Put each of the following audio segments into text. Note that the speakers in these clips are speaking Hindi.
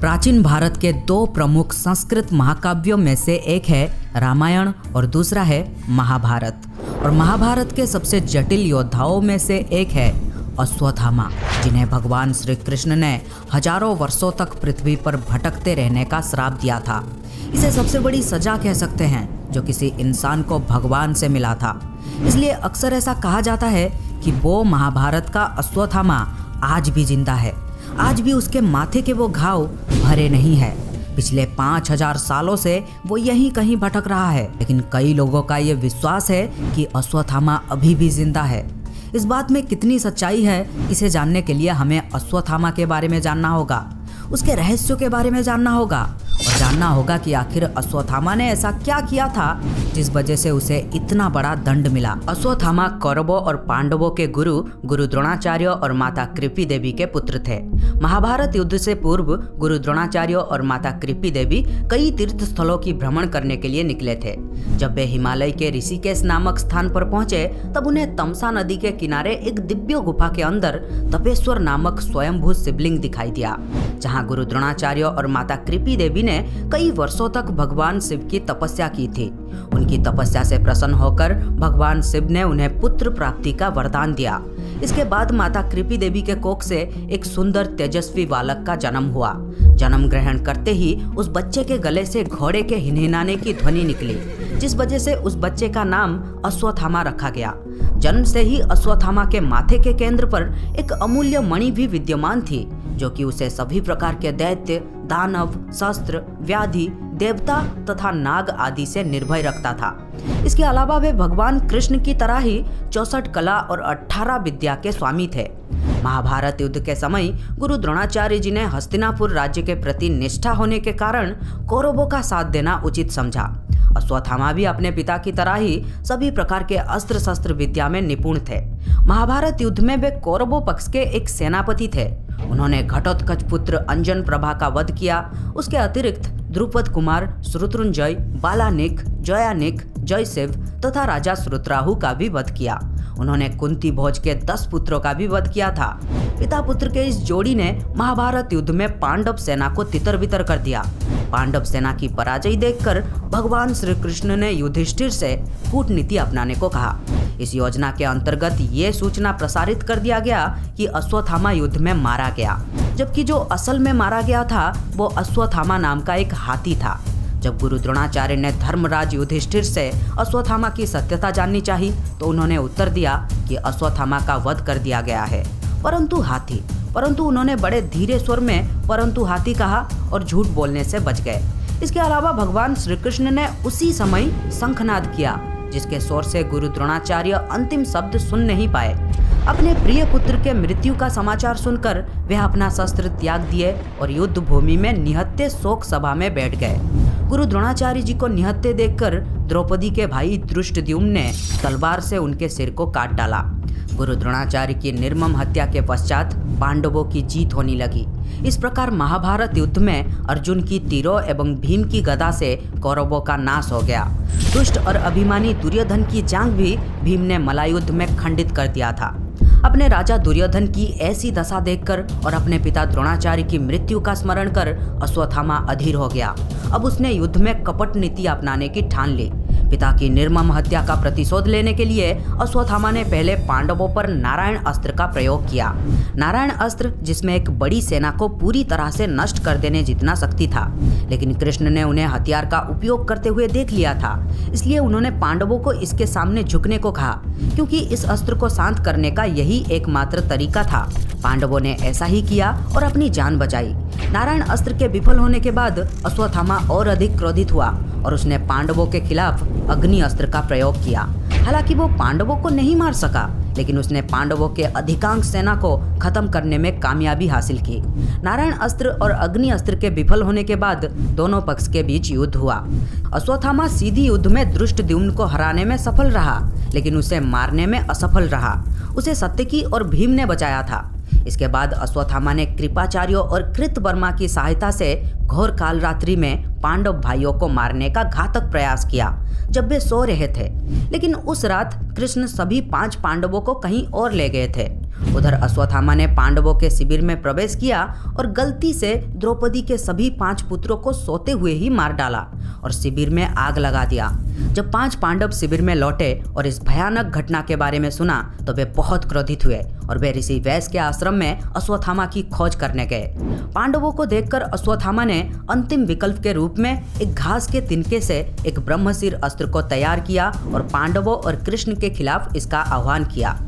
प्राचीन भारत के दो प्रमुख संस्कृत महाकाव्यों में से एक है रामायण और दूसरा है महाभारत। और महाभारत के सबसे जटिल योद्धाओं में से एक है अश्वत्थामा, जिन्हें भगवान श्री कृष्ण ने हजारों वर्षों तक पृथ्वी पर भटकते रहने का श्राप दिया था। इसे सबसे बड़ी सजा कह सकते हैं जो किसी इंसान को भगवान से मिला था। इसलिए अक्सर ऐसा कहा जाता है कि वो महाभारत का अश्वत्थामा आज भी जिंदा है। आज भी उसके माथे के वो घाव भरे नहीं है। पिछले 5000 सालों से वो यहीं कहीं भटक रहा है, लेकिन कई लोगों का ये विश्वास है कि अश्वत्थामा अभी भी जिंदा है। इस बात में कितनी सच्चाई है, इसे जानने के लिए हमें अश्वत्थामा के बारे में जानना होगा, उसके रहस्यों के बारे में जानना होगा और जानना होगा कि आखिर अश्वत्थामा ने ऐसा क्या किया था जिस वजह से उसे इतना बड़ा दंड मिला। अश्वत्थामा कौरवों और पांडवों के गुरु द्रोणाचार्य और माता कृपी देवी के पुत्र थे। महाभारत युद्ध से पूर्व गुरु द्रोणाचार्य और माता कृपी देवी कई तीर्थ स्थलों की भ्रमण करने के लिए निकले थे। जब वे हिमालय के ऋषिकेश नामक स्थान पर पहुंचे तब उन्हें तमसा नदी के किनारे एक दिव्य गुफा के अंदर तपेश्वर नामक स्वयंभू शिवलिंग दिखाई दिया, जहां गुरु द्रोणाचार्य और माता कृपी देवी ने कई वर्षों तक भगवान शिव की तपस्या की थी। उनकी तपस्या से प्रसन्न होकर भगवान शिव ने उन्हें पुत्र प्राप्ति का वरदान दिया। इसके बाद माता कृपी देवी के कोख से एक सुंदर तेजस्वी बालक का जन्म हुआ। जन्म ग्रहण करते ही उस बच्चे के गले से घोड़े के हिनहिनाने की ध्वनि निकली, जिस वजह से उस बच्चे का नाम अश्वत्थामा रखा गया। जन्म से ही अश्वत्थामा के माथे के केंद्र पर एक अमूल्य मणि भी विद्यमान थी, जो कि उसे सभी प्रकार के दैत्य, दानव, शस्त्र, व्याधि, देवता तथा नाग आदि से निर्भय रखता था। इसके अलावा वे भगवान कृष्ण की तरह ही 64 कला और 18 विद्या के स्वामी थे। महाभारत युद्ध के समय गुरु द्रोणाचार्य जी ने हस्तिनापुर राज्य के प्रति निष्ठा होने के कारण कौरवों का साथ देना उचित समझा। अश्वत्थामा भी अपने पिता की तरह ही सभी प्रकार के अस्त्र शस्त्र विद्या में निपुण थे। महाभारत युद्ध में वे कौरवों पक्ष के एक सेनापति थे। उन्होंने घटोत्कच पुत्र अंजन प्रभा का वध किया। उसके अतिरिक्त द्रुपद कुमार, शत्रुंजय, बालानिक, जयानिक, जयसेव तथा राजा श्रुतराहु का भी वध किया। उन्होंने कुंती भोज के 10 पुत्रों का भी वध किया था। पिता पुत्र के इस जोड़ी ने महाभारत युद्ध में पांडव सेना को तितर-बितर कर दिया। पांडव सेना की पराजय देखकर भगवान श्री कृष्ण ने युधिष्ठिर से कूटनीति अपनाने को कहा। इस योजना के अंतर्गत ये सूचना प्रसारित कर दिया गया कि अश्वत्थामा युद्ध में मारा गया, जबकि जो असल में मारा गया था वो अश्वत्थामा नाम का एक हाथी था। जब गुरु द्रोणाचार्य ने धर्मराज युधिष्ठिर से अश्वत्थामा की सत्यता जाननी चाहिए तो उन्होंने उत्तर दिया कि अश्वत्थामा का वध कर दिया गया है, परंतु उन्होंने बड़े धीरे स्वर में परंतु हाथी कहा और झूठ बोलने से बच गए। इसके अलावा भगवान श्री कृष्ण ने उसी समय शंखनाद किया, जिसके शोर से गुरु द्रोणाचार्य अंतिम शब्द सुन नहीं पाए। अपने प्रिय पुत्र के मृत्यु का समाचार सुनकर वे अपना शस्त्र त्याग दिए और युद्ध भूमि में निहत्थे शोक सभा में बैठ गए। गुरु द्रोणाचार्य जी को निहत्थे देखकर द्रौपदी के भाई धृष्टद्युम्न ने तलवार से उनके सिर को काट डाला। गुरु द्रोणाचार्य की निर्मम हत्या के पश्चात पांडवों की जीत होने लगी। इस प्रकार महाभारत युद्ध में अर्जुन की तीरों एवं भीम की गदा से कौरवों का नाश हो गया। दुष्ट और अभिमानी दुर्योधन की जांघ भी भीम ने मल्लयुद्ध में खंडित कर दिया था। अपने राजा दुर्योधन की ऐसी दशा देखकर और अपने पिता द्रोणाचार्य की मृत्यु का स्मरण कर अश्वत्थामा अधीर हो गया। अब उसने युद्ध में कपट नीति अपनाने की ठान ली। पिता की निर्मम हत्या का प्रतिशोध लेने के लिए अश्वत्थामा ने पहले पांडवों पर नारायण अस्त्र का प्रयोग किया। नारायण अस्त्र जिसमें एक बड़ी सेना को पूरी तरह से नष्ट कर देने जितना शक्ति था, लेकिन कृष्ण ने उन्हें हथियार का उपयोग करते हुए देख लिया था। इसलिए उन्होंने पांडवों को इसके सामने झुकने को कहा, क्योंकि इस अस्त्र को शांत करने का यही एकमात्र तरीका था। पांडवों ने ऐसा ही किया और अपनी जान बचाई। नारायण अस्त्र के विफल होने के बाद अश्वत्थामा और अधिक क्रोधित हुआ और उसने पांडवों के खिलाफ अग्नि अस्त्र का प्रयोग किया। हालांकि वो पांडवों को नहीं मार सका, लेकिन उसने पांडवों के अधिकांश सेना को खत्म करने में कामयाबी हासिल की। नारायण अस्त्र और अग्नि अस्त्र के विफल होने के बाद दोनों पक्ष के बीच युद्ध हुआ। अश्वत्थामा सीधी युद्ध में धृष्टद्युम्न को हराने में सफल रहा, लेकिन उसे मारने में असफल रहा। उसे सत्यकी और भीम ने बचाया था। इसके बाद अश्वत्थामा ने कृपाचार्यों और कृतवर्मा की सहायता से घोर काल रात्रि में पांडव भाइयों को मारने का घातक प्रयास किया जब वे सो रहे थे। लेकिन उस रात कृष्ण सभी 5 पांडवों को कहीं और ले गए थे। उधर अश्वत्थामा ने पांडवों के शिविर में प्रवेश किया और गलती से द्रौपदी के सभी 5 पुत्रों को सोते हुए ही मार डाला और शिविर में आग लगा दिया। जब 5 पांडव शिविर में लौटे और इस भयानक घटना के बारे में सुना तो वे बहुत क्रोधित हुए और वे ऋषि वैश्य के आश्रम में अश्वत्थामा की खोज करने गए। पांडवों को देखकर अश्वत्थामा ने अंतिम विकल्प के रूप में एक घास के तिनके से एक ब्रह्मशिर अस्त्र को तैयार किया और पांडवों और कृष्ण के खिलाफ इसका आह्वान किया।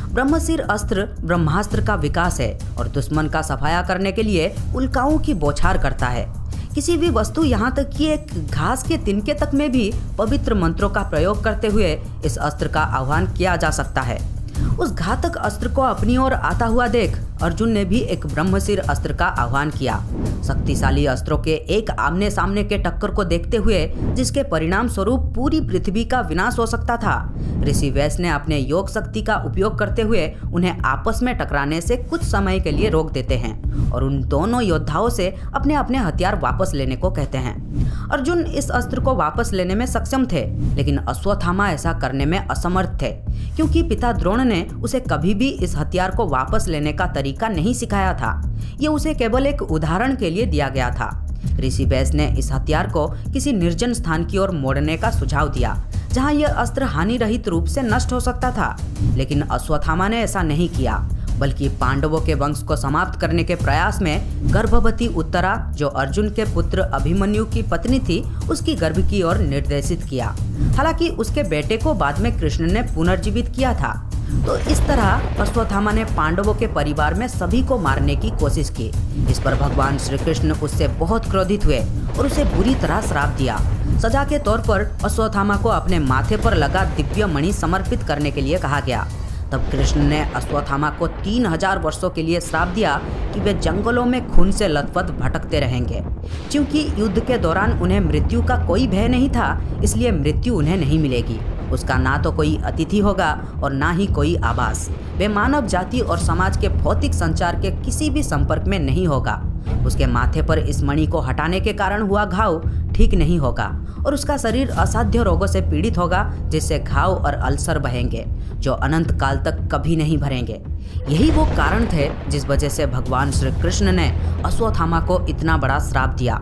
ब्रह्मशिर अस्त्र ब्रह्मास्त्र का विकास है और दुश्मन का सफाया करने के लिए उल्काओं की बौछार करता है। किसी भी वस्तु यहाँ तक कि एक घास के तिनके तक में भी पवित्र मंत्रों का प्रयोग करते हुए इस अस्त्र का आह्वान किया जा सकता है। उस घातक अस्त्र को अपनी ओर आता हुआ देख अर्जुन ने भी एक ब्रह्मशिर अस्त्र का आह्वान किया। शक्तिशाली अस्त्रों के एक आमने सामने के टक्कर को देखते हुए जिसके परिणाम स्वरूप पूरी पृथ्वी का विनाश हो सकता था, ऋषि वैश्य ने अपने योग शक्ति का उपयोग करते हुए उन्हें आपस में टकराने से कुछ समय के लिए रोक देते हैं और उन दोनों योद्धाओं से अपने अपने हथियार वापस लेने को कहते हैं। अर्जुन इस अस्त्र को वापस लेने में सक्षम थे, लेकिन अश्वत्थामा ऐसा करने में असमर्थ थे क्योंकि पिता द्रोण ने उसे कभी भी इस हथियार को वापस लेने का तरीका नहीं सिखाया था। ये उसे केवल एक उदाहरण के लिए दिया गया था। ऋषि वैश्य ने इस हथियार को किसी निर्जन स्थान की ओर मोड़ने का सुझाव दिया जहां यह अस्त्र हानि रहित रूप से नष्ट हो सकता था, लेकिन अश्वत्थामा ने ऐसा नहीं किया बल्कि पांडवों के वंश को समाप्त करने के प्रयास में गर्भवती उत्तरा, जो अर्जुन के पुत्र अभिमन्यु की पत्नी थी, उसकी गर्भ की ओर निर्देशित किया। हालांकि उसके बेटे को बाद में कृष्ण ने पुनर्जीवित किया था। तो इस तरह अश्वत्थामा ने पांडवों के परिवार में सभी को मारने की कोशिश की। इस पर भगवान श्री कृष्ण उससे बहुत क्रोधित हुए और उसे बुरी तरह श्राप दिया। सजा के तौर पर अश्वत्थामा को अपने माथे पर लगा दिव्य मणि समर्पित करने के लिए कहा गया। तब कृष्ण ने अश्वत्थामा को 3000 वर्षों के लिए श्राप दिया कि वे जंगलों में खून से लथपथ भटकते रहेंगे। क्योंकि युद्ध के दौरान उन्हें मृत्यु का कोई भय नहीं था, इसलिए मृत्यु उन्हें नहीं मिलेगी। उसका ना तो कोई अतिथि होगा और ना ही कोई आभास। वे मानव जाति और समाज के भौतिक संचार के किसी भी संपर्क में नहीं होगा। उसके माथे पर इस मणि को हटाने के कारण हुआ घाव ठीक नहीं होगा और उसका शरीर असाध्य रोगों से पीड़ित होगा, जिससे घाव और अल्सर बहेंगे जो अनंत काल तक कभी नहीं भरेंगे। यही वो कारण थे जिस वजह से भगवान श्री कृष्ण ने अश्वत्थामा को इतना बड़ा श्राप दिया।